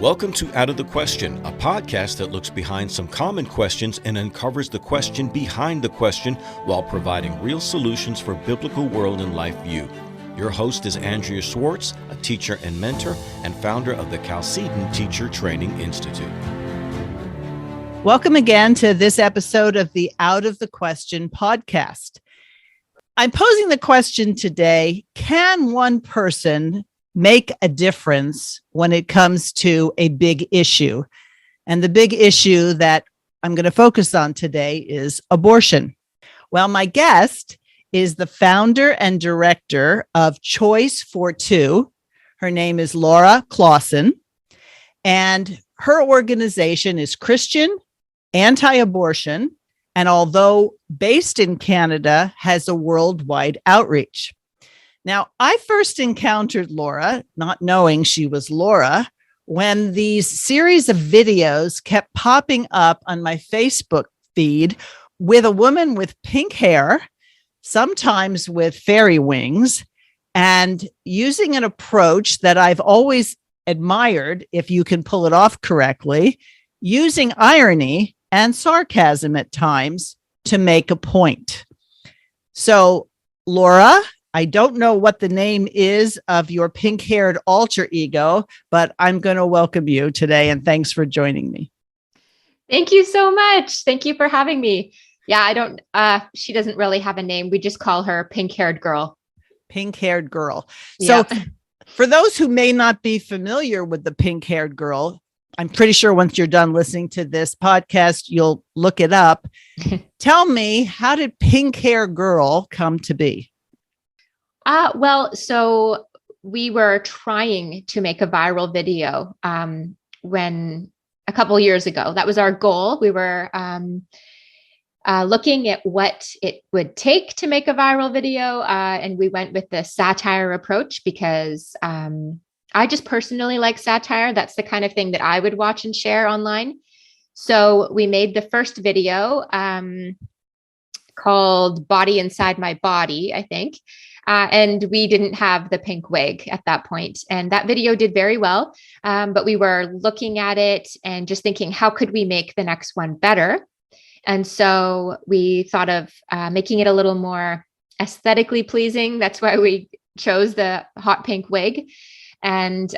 Welcome to Out of the Question, a podcast that looks behind some common questions and uncovers the question behind the question while providing real solutions for biblical world and life view. Your host is Andrea Schwartz, a teacher and mentor and founder of the Chalcedon Teacher Training Institute. Welcome again to this episode of the Out of the Question podcast. I'm posing the question today, can one person make a difference when it comes to a big issue? And the big issue that I'm going to focus on today is abortion. Well, my guest is the founder and director of Choice for Two. Her name is Laura Clausen, and her organization is Christian Anti-Abortion, and although based in Canada, has a worldwide outreach. Now, I first encountered Laura, not knowing she was Laura, when these series of videos kept popping up on my Facebook feed with a woman with pink hair, sometimes with fairy wings, and using an approach that I've always admired, if you can pull it off correctly, using irony and sarcasm at times to make a point. So, Laura, I don't know what the name is of your pink-haired alter ego, but I'm going to welcome you today, and thanks for joining me. Thank you so much. Thank you for having me. Yeah, she doesn't really have a name. We just call her pink-haired girl. Pink-haired girl. So for those who may not be familiar with the pink-haired girl, I'm pretty sure once you're done listening to this podcast, you'll look it up. Tell me, how did Pink Hair Girl come to be? So we were trying to make a viral video when a couple of years ago. That was our goal. We were looking at what it would take to make a viral video, and we went with the satire approach because I just personally like satire. That's the kind of thing that I would watch and share online. So we made the first video called Body Inside My Body, I think. And we didn't have the pink wig at that point. And that video did very well. But we were looking at it and just thinking, how could we make the next one better? And so we thought of making it a little more aesthetically pleasing. That's why we chose the hot pink wig. And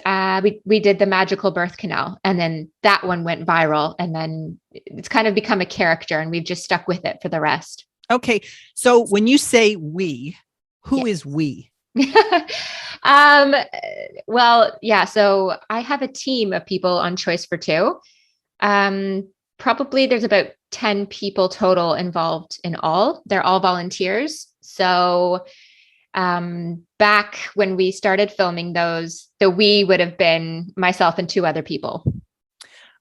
we did the magical birth canal, and then that one went viral, and then it's kind of become a character, and we've just stuck with it for the rest. Okay. So when you say we, who is we? So I have a team of people on Choice for Two. Probably there's about 10 people total involved in all. They're all volunteers. So back when we started filming those, the we would have been myself and two other people.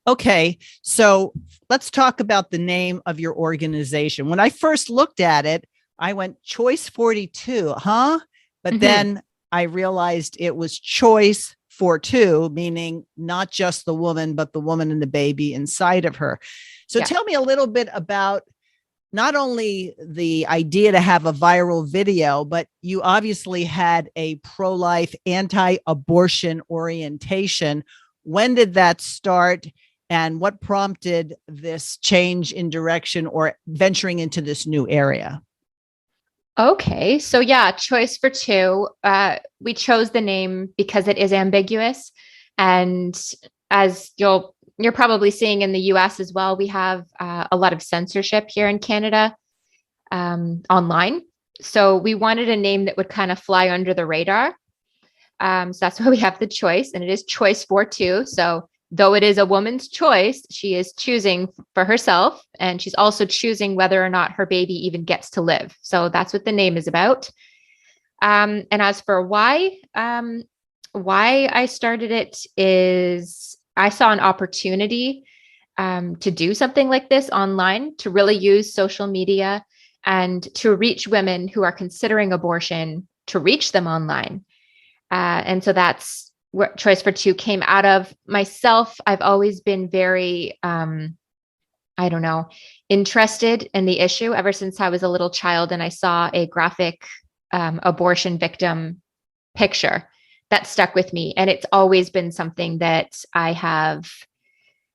Okay. So let's talk about the name of your organization. When I first looked at it, I went Choice 42, But then I realized it was Choice for Two, meaning not just the woman, but the woman and the baby inside of her. So Tell me a little bit about not only the idea to have a viral video, but you obviously had a pro-life, anti-abortion orientation. When did that start, and what prompted this change in direction or venturing into this new area? Okay. So Choice for Two, we chose the name because it is ambiguous. And as you're probably seeing in the US as well, we have a lot of censorship here in Canada online. So we wanted a name that would kind of fly under the radar. So that's why we have the choice, and it is Choice for Two. So though it is a woman's choice, she is choosing for herself, and she's also choosing whether or not her baby even gets to live. So that's what the name is about. And as for why I started it is I saw an opportunity to do something like this online, to really use social media and to reach women who are considering abortion, to reach them online. And so that's where Choice for Two came out of. Myself, I've always been very, interested in the issue ever since I was a little child and I saw a graphic abortion victim picture. that stuck with me. And it's always been something that I have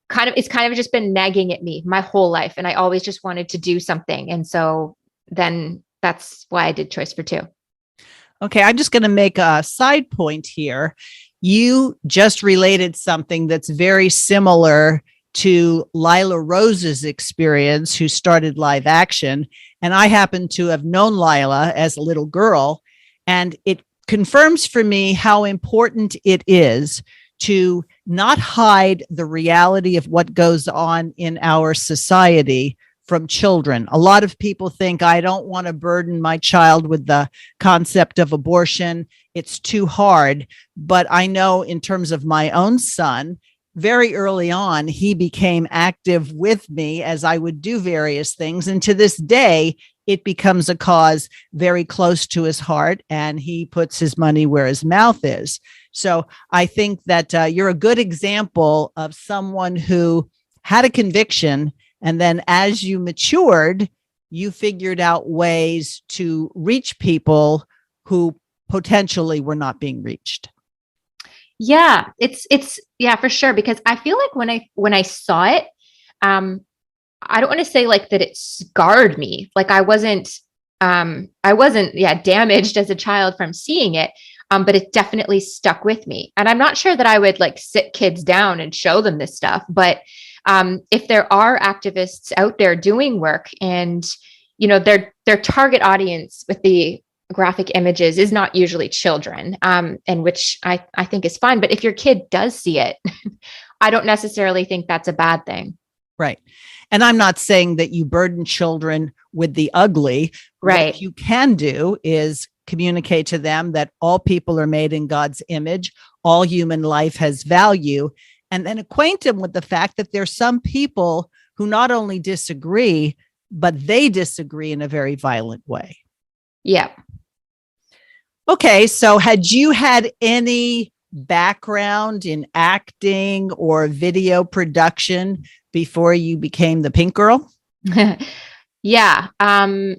it's kind of just been nagging at me my whole life. And I always just wanted to do something. And so then that's why I did choice for two. Okay, I'm just going to make a side point here. You just related something that's very similar to Lila Rose's experience, who started live action. And I happen to have known Lila as a little girl. And it confirms for me how important it is to not hide the reality of what goes on in our society from children. A lot of people think, I don't want to burden my child with the concept of abortion. It's too hard. But I know in terms of my own son, very early on, he became active with me as I would do various things. And to this day, it becomes a cause very close to his heart, and he puts his money where his mouth is. So I think that you're a good example of someone who had a conviction, and then as you matured, you figured out ways to reach people who potentially were not being reached. Yeah, it's yeah, for sure. Because I feel like when I saw it, I don't want to say like that it scarred me. Like I wasn't damaged as a child from seeing it. But it definitely stuck with me. And I'm not sure that I would like sit kids down and show them this stuff. But if there are activists out there doing work, and, you know, their target audience with the graphic images is not usually children, and which I think is fine. But if your kid does see it, I don't necessarily think that's a bad thing. Right. And I'm not saying that you burden children with the ugly. Right. What you can do is communicate to them that all people are made in God's image, all human life has value, and then acquaint them with the fact that there's some people who not only disagree, but they disagree in a very violent way. Yeah. Okay, so had you had any background in acting or video production before you became the Pink Girl? Yeah. I'm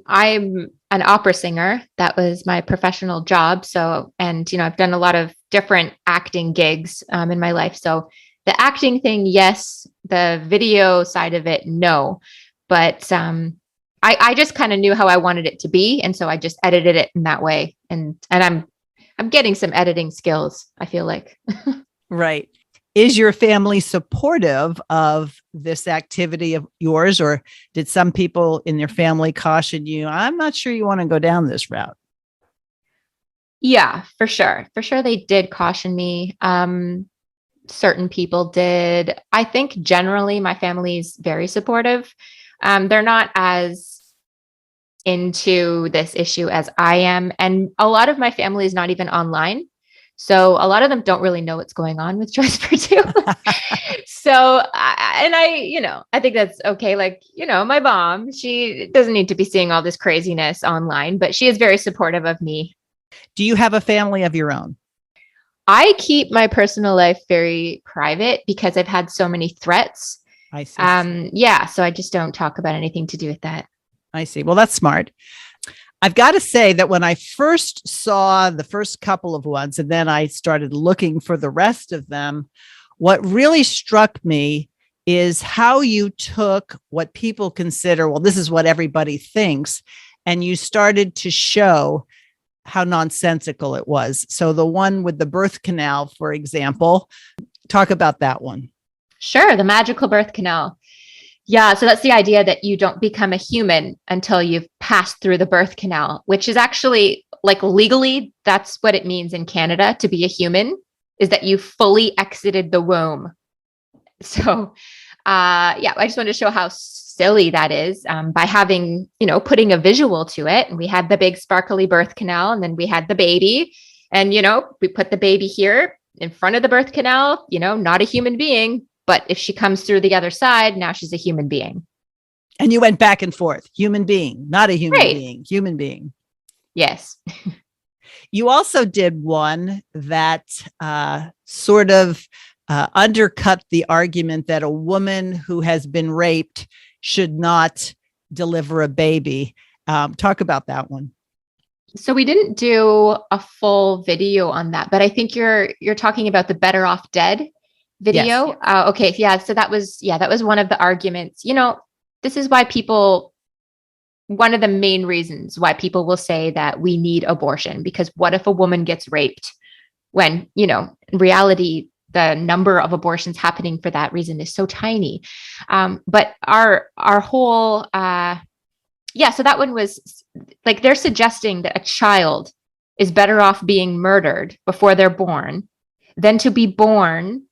an opera singer. That was my professional job. So, and, you know, I've done a lot of different acting gigs in my life. So the acting thing, yes. The video side of it, no. But I just kind of knew how I wanted it to be. And so I just edited it in that way. And I'm getting some editing skills, I feel like. Right. Is your family supportive of this activity of yours, or did some people in your family caution you, I'm not sure you want to go down this route? Yeah, for sure. For sure, they did caution me. Certain people did. I think generally my family is very supportive. They're not as into this issue as I am. And a lot of my family is not even online. So a lot of them don't really know what's going on with Choice for Two. So, I think that's okay. Like, you know, my mom, she doesn't need to be seeing all this craziness online, but she is very supportive of me. Do you have a family of your own? I keep my personal life very private because I've had so many threats. I see. Yeah. So I just don't talk about anything to do with that. I see. Well, that's smart. I've got to say that when I first saw the first couple of ones, and then I started looking for the rest of them, what really struck me is how you took what people consider, well, this is what everybody thinks, and you started to show how nonsensical it was. So the one with the birth canal, for example, talk about that one. Sure. The magical birth canal. Yeah. So that's the idea that you don't become a human until you've passed through the birth canal, which is actually like legally, that's what it means in Canada to be a human, is that you fully exited the womb. So, I just wanted to show how silly that is by having, putting a visual to it. And we had the big sparkly birth canal, and then we had the baby, and, we put the baby here in front of the birth canal, not a human being. But if she comes through the other side, now she's a human being. And you went back and forth, human being, not a human being, human being. Yes. You also did one that sort of undercut the argument that a woman who has been raped should not deliver a baby. Talk about that one. So we didn't do a full video on that, but I think you're talking about the Better Off Dead video. Yes. Okay. Yeah. So that was one of the arguments. This is why one of the main reasons why people will say that we need abortion, because what if a woman gets raped when, in reality, the number of abortions happening for that reason is so tiny. But our whole, so that one was like, they're suggesting that a child is better off being murdered before they're born than to be born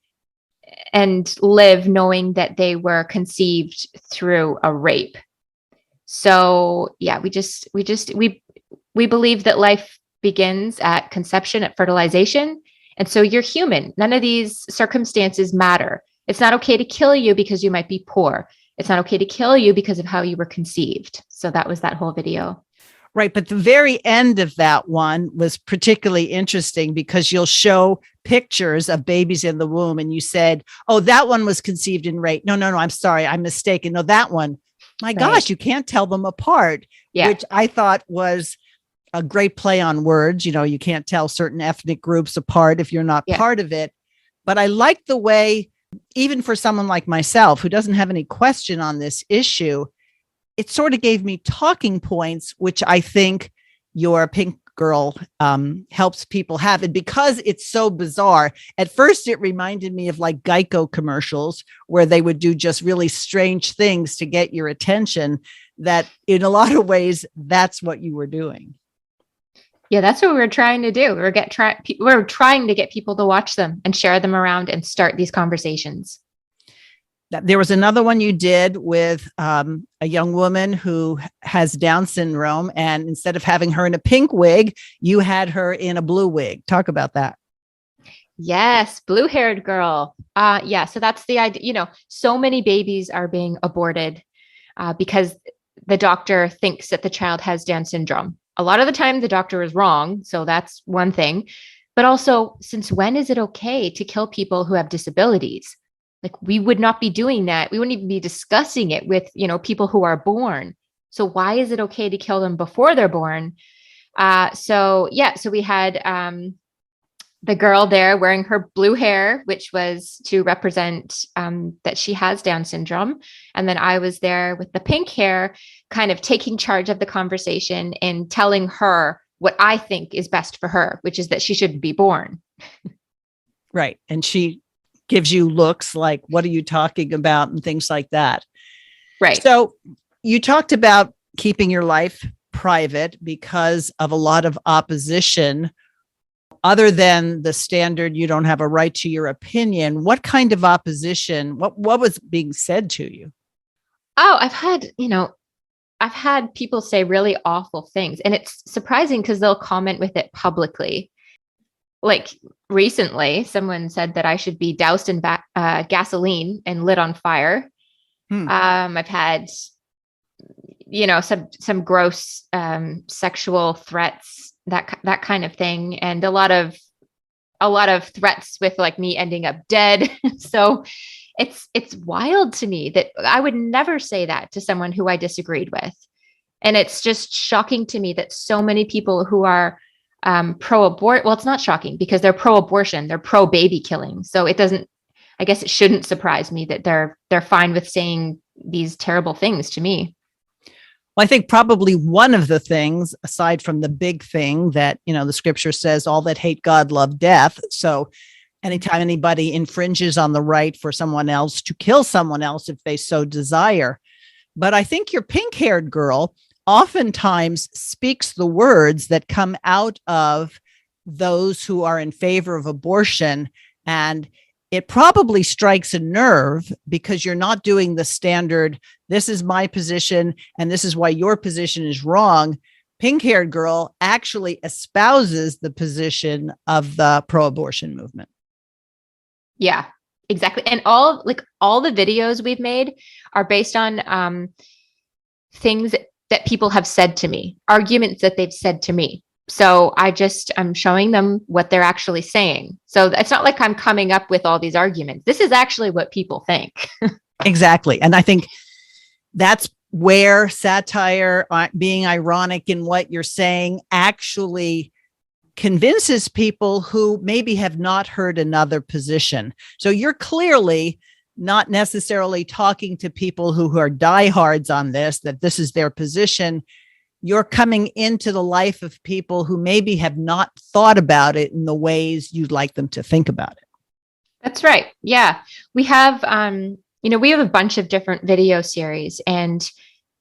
and live knowing that they were conceived through a rape. So yeah, we believe that life begins at conception, at fertilization. And so you're human. None of these circumstances matter. It's not okay to kill you because you might be poor. It's not okay to kill you because of how you were conceived. So that was that whole video. Right. But the very end of that one was particularly interesting because you'll show pictures of babies in the womb. And you said, oh, that one was conceived in rape. No, I'm sorry. I'm mistaken. No, that one. My gosh, you can't tell them apart, which I thought was a great play on words. You can't tell certain ethnic groups apart if you're not part of it. But I like the way, even for someone like myself who doesn't have any question on this issue, it sort of gave me talking points, which I think your Pink Girl helps people have. And because it's so bizarre, at first it reminded me of like Geico commercials where they would do just really strange things to get your attention, that in a lot of ways, that's what you were doing. Yeah, that's what we're trying to do. We're trying to get people to watch them and share them around and start these conversations. There was another one you did with a young woman who has Down syndrome, and instead of having her in a pink wig, you had her in a blue wig. Talk about that. Yes, blue-haired girl. So that's the idea. So many babies are being aborted because the doctor thinks that the child has Down syndrome. A lot of the time, the doctor is wrong. So that's one thing. But also, since when is it okay to kill people who have disabilities? Like, we would not be doing that. We wouldn't even be discussing it with, people who are born. So why is it okay to kill them before they're born? So we had the girl there wearing her blue hair, which was to represent that she has Down syndrome. And then I was there with the pink hair, kind of taking charge of the conversation and telling her what I think is best for her, which is that she shouldn't be born. Right. And she gives you looks like, what are you talking about? And things like that. Right. So you talked about keeping your life private because of a lot of opposition. Other than the standard, you don't have a right to your opinion. What kind of opposition? What was being said to you? Oh, I've had people say really awful things, and it's surprising because they'll comment with it publicly. Like recently, someone said that I should be doused in gasoline and lit on fire. I've had, some gross sexual threats, that kind of thing, and a lot of threats with like me ending up dead. So it's wild to me that I would never say that to someone who I disagreed with. And it's just shocking to me that so many people who are pro-abort, well, it's not shocking because they're pro-abortion, they're pro-baby killing. So I guess it shouldn't surprise me that they're fine with saying these terrible things to me. Well, I think probably one of the things, aside from the big thing that, the scripture says, all that hate God love death. So anytime anybody infringes on the right for someone else to kill someone else if they so desire. But I think your pink-haired girl oftentimes speaks the words that come out of those who are in favor of abortion. And it probably strikes a nerve because you're not doing the standard, this is my position and this is why your position is wrong. Pink-haired girl actually espouses the position of the pro-abortion movement. Yeah, exactly. And all the videos we've made are based on things that people have said to me, arguments that they've said to me. So I'm showing them what they're actually saying. So it's not like I'm coming up with all these arguments. This is actually what people think. Exactly. And I think that's where satire, being ironic in what you're saying, actually convinces people who maybe have not heard another position. So you're clearly not necessarily talking to people who are diehards on this, that this is their position. You're coming into the life of people who maybe have not thought about it in the ways you'd like them to think about it. That's right. Yeah. We have, we have a bunch of different video series, and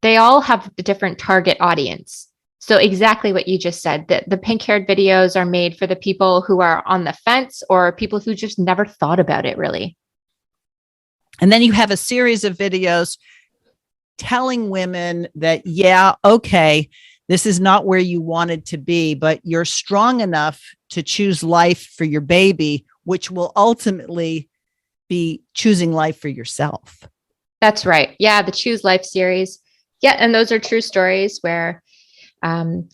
they all have a different target audience. So exactly what you just said, that the pink-haired videos are made for the people who are on the fence or people who just never thought about it really. And then you have a series of videos telling women that, yeah, okay, this is not where you wanted to be, but you're strong enough to choose life for your baby, which will ultimately be choosing life for yourself. That's right. Yeah, the Choose Life series. Yeah, and those are true stories where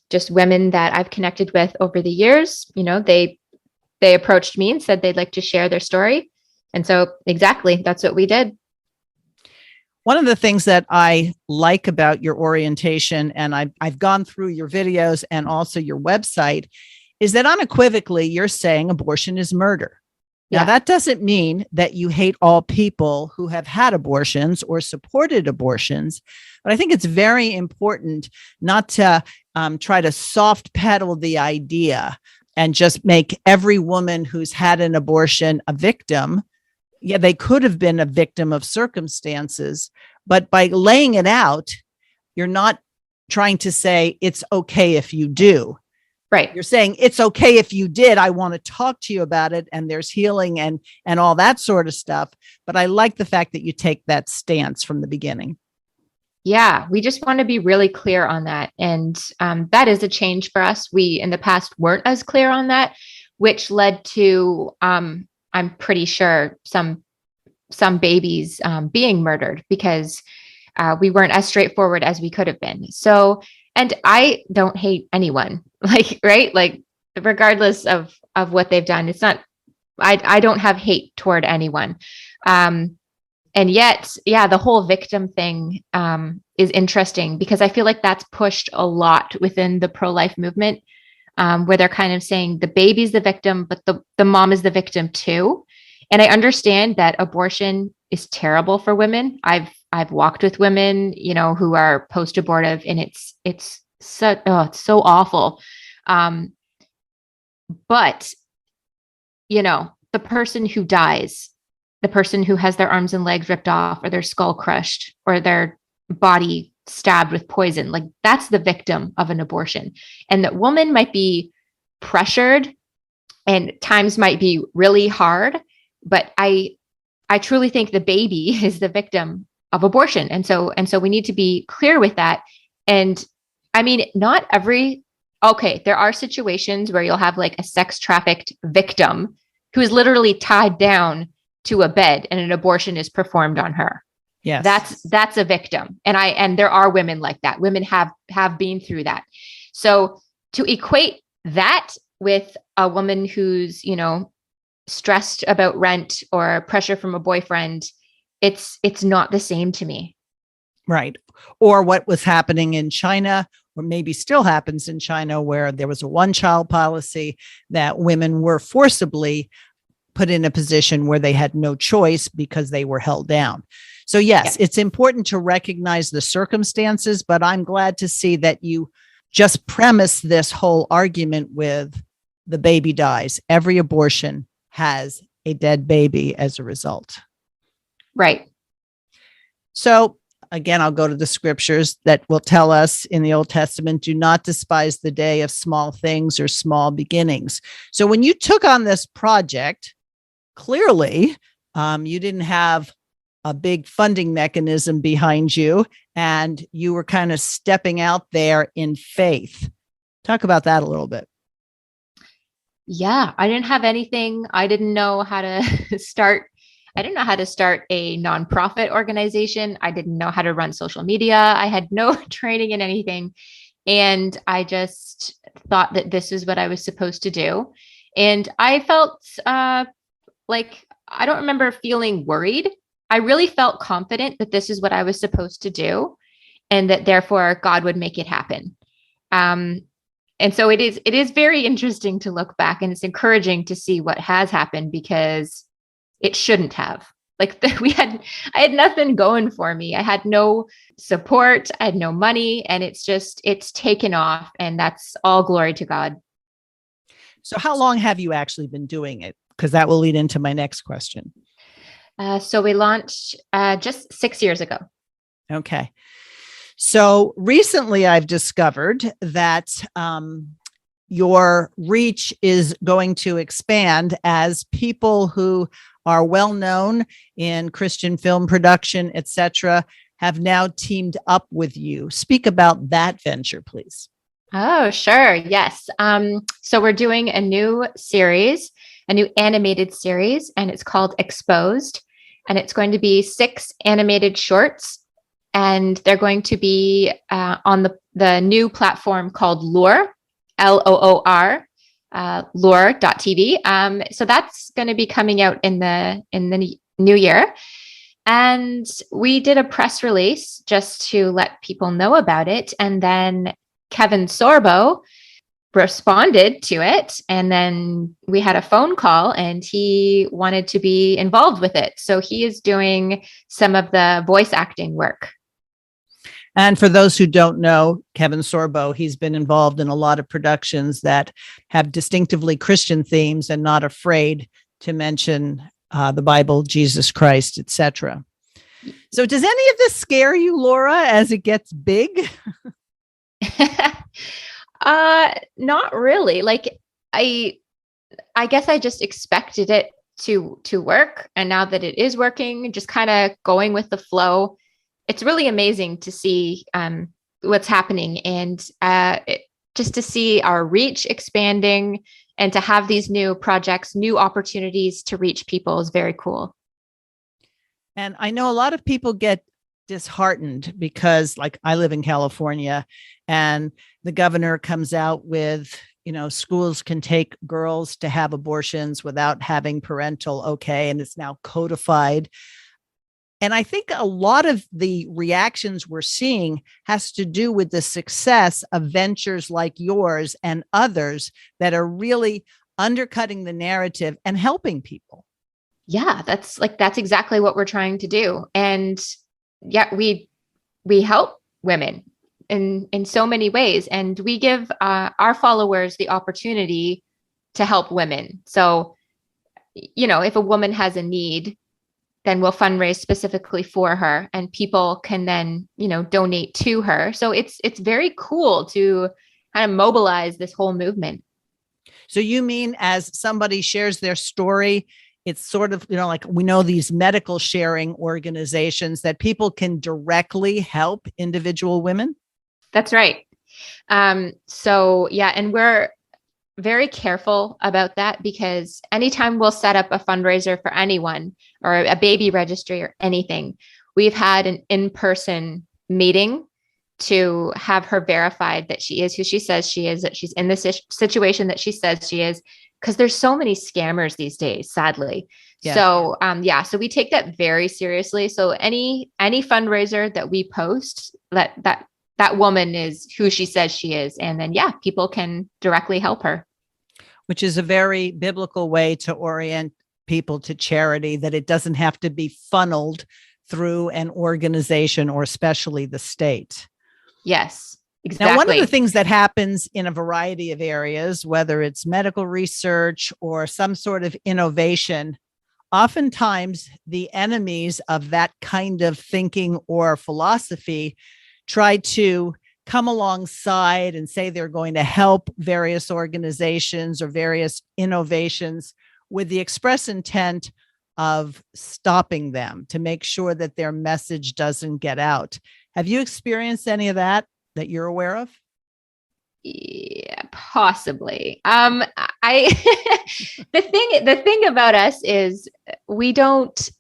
just women that I've connected with over the years, they approached me and said they'd like to share their story. And so exactly, that's what we did. One of the things that I like about your orientation, and I've gone through your videos and also your website, is that unequivocally you're saying abortion is murder. Now, that doesn't mean that you hate all people who have had abortions or supported abortions, but I think it's very important not to try to soft pedal the idea and just make every woman who's had an abortion a victim. Yeah, they could have been a victim of circumstances, but by laying it out, you're not trying to say it's okay if you do. Right. You're saying it's okay if you did. I want to talk to you about it, and there's healing and all that sort of stuff. But I like the fact that you take that stance from the beginning. Yeah, we just want to be really clear on that. And that is a change for us. We in the past weren't as clear on that, which led to, I'm pretty sure, some babies being murdered because we weren't as straightforward as we could have been. So, and I don't hate anyone, right? Like, regardless of what they've done, it's not, I don't have hate toward anyone. And yet, yeah, the whole victim thing is interesting because I feel like that's pushed a lot within the pro-life movement, where they're kind of saying the baby's the victim, but the mom is the victim too. And I understand that abortion is terrible for women. I've walked with women, who are post-abortive, and it's so awful. But the person who dies, the person who has their arms and legs ripped off or their skull crushed or their body stabbed with poison, like that's the victim of an abortion. And that woman might be pressured and times might be really hard, but I truly think the baby is the victim of abortion. And so we need to be clear with that. And I mean, there are situations where you'll have like a sex trafficked victim who is literally tied down to a bed and an abortion is performed on her. Yes. That's a victim. And there are women like that. Women have been through that. So to equate that with a woman who's, stressed about rent or pressure from a boyfriend, it's not the same to me. Right. Or what was happening in China, or maybe still happens in China, where there was a one-child policy that women were forcibly put in a position where they had no choice because they were held down. So yes, It's important to recognize the circumstances, but I'm glad to see that you just premise this whole argument with the baby dies. Every abortion has a dead baby as a result. Right. So again, I'll go to the scriptures that will tell us in the Old Testament, do not despise the day of small things or small beginnings. So when you took on this project, clearly, you didn't have a big funding mechanism behind you, and you were kind of stepping out there in faith. Talk about that a little bit. Yeah, I didn't have anything. I didn't know how to start. I didn't know how to start a nonprofit organization. I didn't know how to run social media. I had no training in anything. And I just thought that this is what I was supposed to do. And I felt like, I don't remember feeling worried. I really felt confident that this is what I was supposed to do. and that therefore God would make it happen. And so it is very interesting to look back, and it's encouraging to see what has happened, because it shouldn't have. Like I had nothing going for me. I had no support. I had no money, and it's taken off, and that's all glory to God. So how long have you actually been doing it? Because that will lead into my next question. So we launched just 6 years ago. Okay. So recently I've discovered that your reach is going to expand as people who are well known in Christian film production, etc., have now teamed up with you. Speak about that venture, please. Oh, sure. Yes. So we're doing a new series, a new animated series, and it's called Exposed. And it's going to be 6 animated shorts. And they're going to be on the new platform called Loor, Loor, Loor.tv. So that's going to be coming out in the new year. And we did a press release just to let people know about it. And then Kevin Sorbo responded to it. And then we had a phone call, and he wanted to be involved with it. So he is doing some of the voice acting work. And for those who don't know, Kevin Sorbo, he's been involved in a lot of productions that have distinctively Christian themes and not afraid to mention the Bible, Jesus Christ, etc. So does any of this scare you, Laura, as it gets big? Not really. Like I guess I just expected it to work. And now that it is working, just kind of going with the flow. It's really amazing to see what's happening, and just to see our reach expanding, and to have these new projects, new opportunities to reach people is very cool. And I know a lot of people get disheartened because, like, I live in California, and the governor comes out with, schools can take girls to have abortions without having parental okay, and it's now codified. And I think a lot of the reactions we're seeing has to do with the success of ventures like yours and others that are really undercutting the narrative and helping people. Yeah, that's exactly what we're trying to do. And yeah, we help women in so many ways, and we give our followers the opportunity to help women. So, if a woman has a need, then we'll fundraise specifically for her, and people can then, donate to her. So it's very cool to kind of mobilize this whole movement. So you mean as somebody shares their story, it's sort of, like we know these medical sharing organizations that people can directly help individual women? That's right. So yeah, and we're very careful about that, because anytime we'll set up a fundraiser for anyone or a baby registry or anything, we've had an in-person meeting to have her verified that she is who she says she is, that she's in the situation that she says she is, because there's so many scammers these days, sadly. Yeah. So so we take that very seriously. So any fundraiser that we post, that woman is who she says she is. And then, people can directly help her. Which is a very biblical way to orient people to charity, that it doesn't have to be funneled through an organization or especially the state. Yes, exactly. Now, one of the things that happens in a variety of areas, whether it's medical research or some sort of innovation, oftentimes the enemies of that kind of thinking or philosophy try to come alongside and say they're going to help various organizations or various innovations with the express intent of stopping them, to make sure that their message doesn't get out. Have you experienced any of that you're aware of? Yeah, possibly. The thing about us is we don't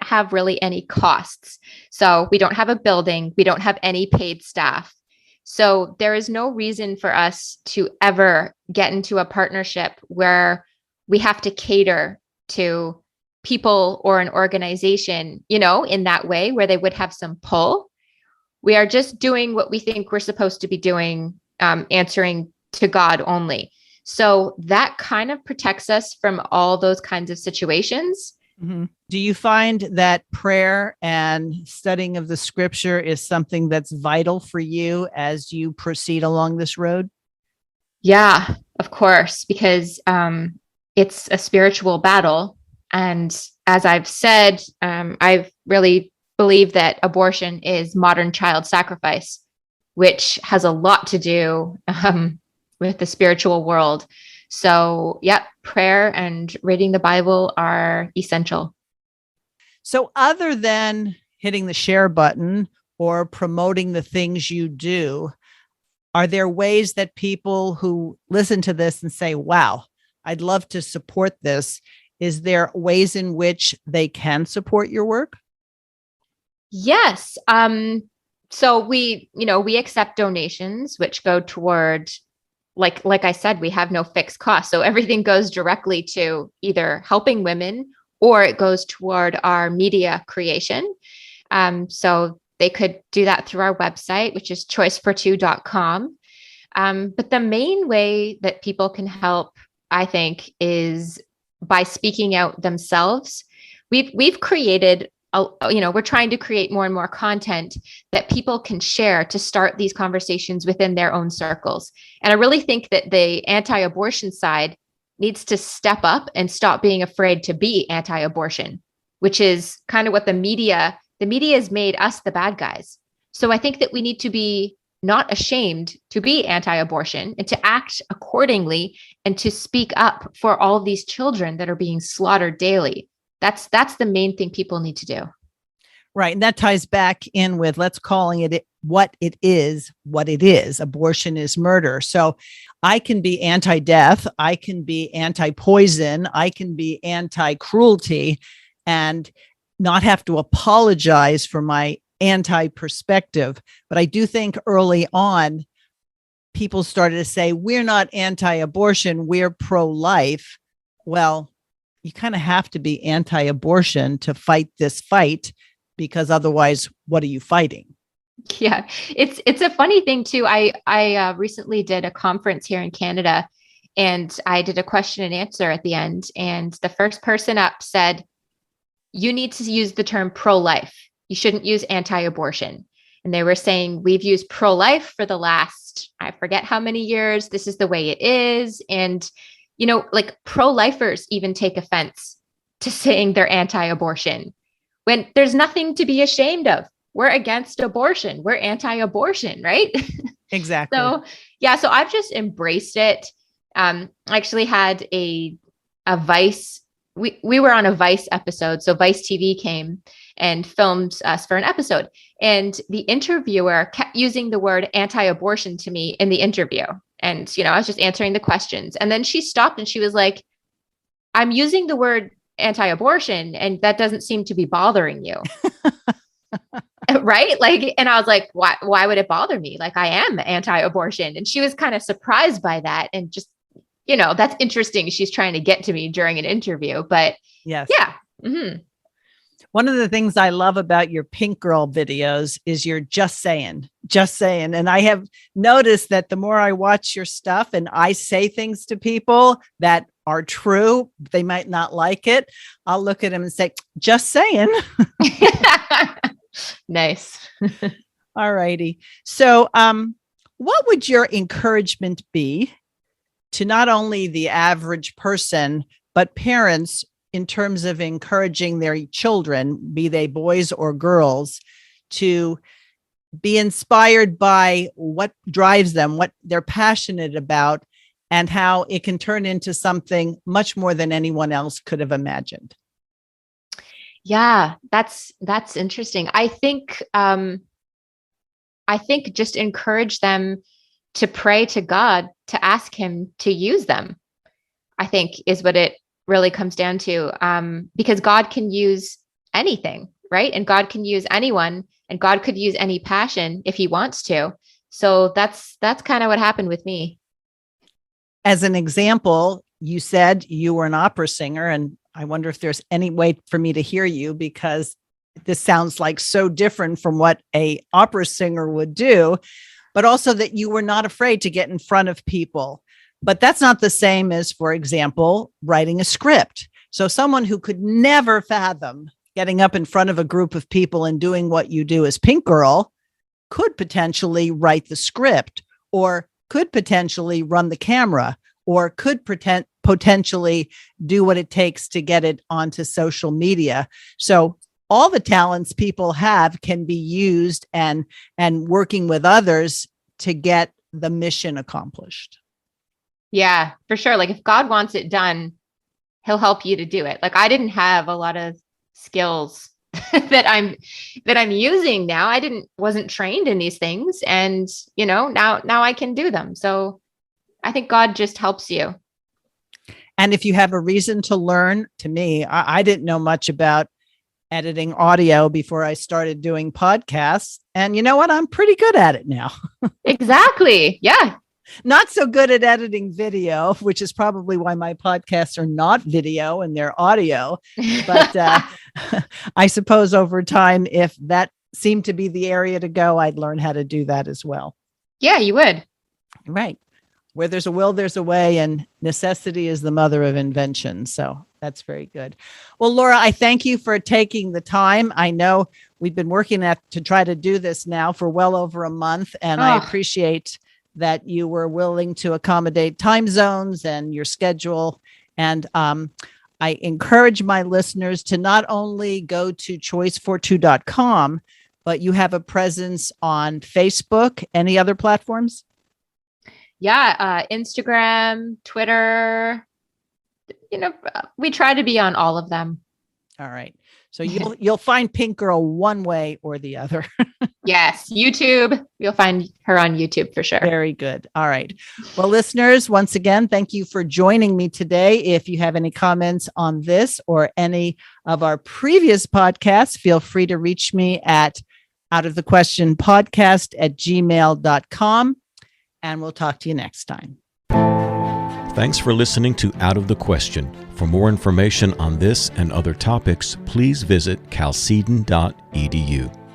have really any costs. So we don't have a building. We don't have any paid staff. So there is no reason for us to ever get into a partnership where we have to cater to people or an organization, in that way where they would have some pull. We are just doing what we think we're supposed to be doing, answering to God only. So that kind of protects us from all those kinds of situations. Mm-hmm. Do you find that prayer and studying of the scripture is something that's vital for you as you proceed along this road? Yeah, of course, because it's a spiritual battle. And as I've said, I've really believed that abortion is modern child sacrifice, which has a lot to do with the spiritual world. So, prayer and reading the Bible are essential. So, other than hitting the share button or promoting the things you do, are there ways that people who listen to this and say, wow, I'd love to support this? Is there ways in which they can support your work? Yes. So we accept donations, which go toward, like I said, we have no fixed cost. So everything goes directly to either helping women or it goes toward our media creation. So they could do that through our website, which is choicefor2.com. But the main way that people can help, I think, is by speaking out themselves. We've created, we're trying to create more and more content that people can share to start these conversations within their own circles. And I really think that the anti-abortion side needs to step up and stop being afraid to be anti-abortion, which is kind of what the media has made us the bad guys. So I think that we need to be not ashamed to be anti-abortion and to act accordingly and to speak up for all these children that are being slaughtered daily. That's the main thing people need to do. Right. And that ties back in with let's calling it what it is. Abortion is murder. So I can be anti-death. I can be anti-poison. I can be anti-cruelty and not have to apologize for my anti-perspective. But I do think early on, people started to say, we're not anti-abortion, we're pro-life. Well, you kind of have to be anti-abortion to fight this fight, because otherwise, what are you fighting? Yeah, it's a funny thing too. I recently did a conference here in Canada, and I did a question and answer at the end. And the first person up said, "You need to use the term pro-life. You shouldn't use anti-abortion." And they were saying, we've used pro-life for the last, I forget how many years. This is the way it is. And like pro-lifers even take offense to saying they're anti-abortion when there's nothing to be ashamed of. We're against abortion. We're anti-abortion, right? Exactly. So I've just embraced it. I actually had a Vice. We were on a Vice episode. So Vice TV came and filmed us for an episode. And the interviewer kept using the word anti-abortion to me in the interview. And, I was just answering the questions. And then she stopped and she was like, "I'm using the word anti-abortion and that doesn't seem to be bothering you." Right? And I was like, why would it bother me? Like, I am anti-abortion. And she was kind of surprised by that. And just, that's interesting. She's trying to get to me during an interview, but yes. Yeah. Mm-hmm. One of the things I love about your Pink Girl videos is you're just saying. And I have noticed that the more I watch your stuff and I say things to people that are true, they might not like it, I'll look at them and say, just saying. Nice. All righty. So what would your encouragement be to not only the average person, but parents in terms of encouraging their children, be they boys or girls, to be inspired by what drives them, what they're passionate about, and how it can turn into something much more than anyone else could have imagined? Yeah, that's interesting. I think just encourage them to pray to God, to ask him to use them, I think is what it really comes down to, because God can use anything, right? And God can use anyone, and God could use any passion if he wants to. So that's kind of what happened with me. As an example, you said you were an opera singer, and I wonder if there's any way for me to hear you, because this sounds like so different from what a opera singer would do, but also that you were not afraid to get in front of people. But that's not the same as, for example, writing a script. So someone who could never fathom getting up in front of a group of people and doing what you do as Pink Girl could potentially write the script, or could potentially run the camera, or could potentially do what it takes to get it onto social media. So all the talents people have can be used and working with others to get the mission accomplished. Yeah, for sure. Like if God wants it done, he'll help you to do it. Like I didn't have a lot of skills that I'm using now. Wasn't trained in these things. And, now I can do them. So I think God just helps you. And if you have a reason to learn, to me, I didn't know much about editing audio before I started doing podcasts. And you know what? I'm pretty good at it now. Exactly. Yeah. Not so good at editing video, which is probably why my podcasts are not video and they're audio. But I suppose over time, if that seemed to be the area to go, I'd learn how to do that as well. Yeah, you would. Right. Where there's a will, there's a way, and necessity is the mother of invention. So that's very good. Well, Laura, I thank you for taking the time. I know we've been working to try to do this now for well over a month, and I appreciate that you were willing to accommodate time zones and your schedule. And I encourage my listeners to not only go to choicefor2.com, but you have a presence on Facebook. Any other platforms? Yeah, Instagram, Twitter. We try to be on all of them. All right. So you'll find Pink Girl one way or the other. Yes, YouTube. You'll find her on YouTube for sure. Very good. All right. Well, listeners, once again, thank you for joining me today. If you have any comments on this or any of our previous podcasts, feel free to reach me at outofthequestionpodcast@gmail.com. And we'll talk to you next time. Thanks for listening to Out of the Question. For more information on this and other topics, please visit chalcedon.edu.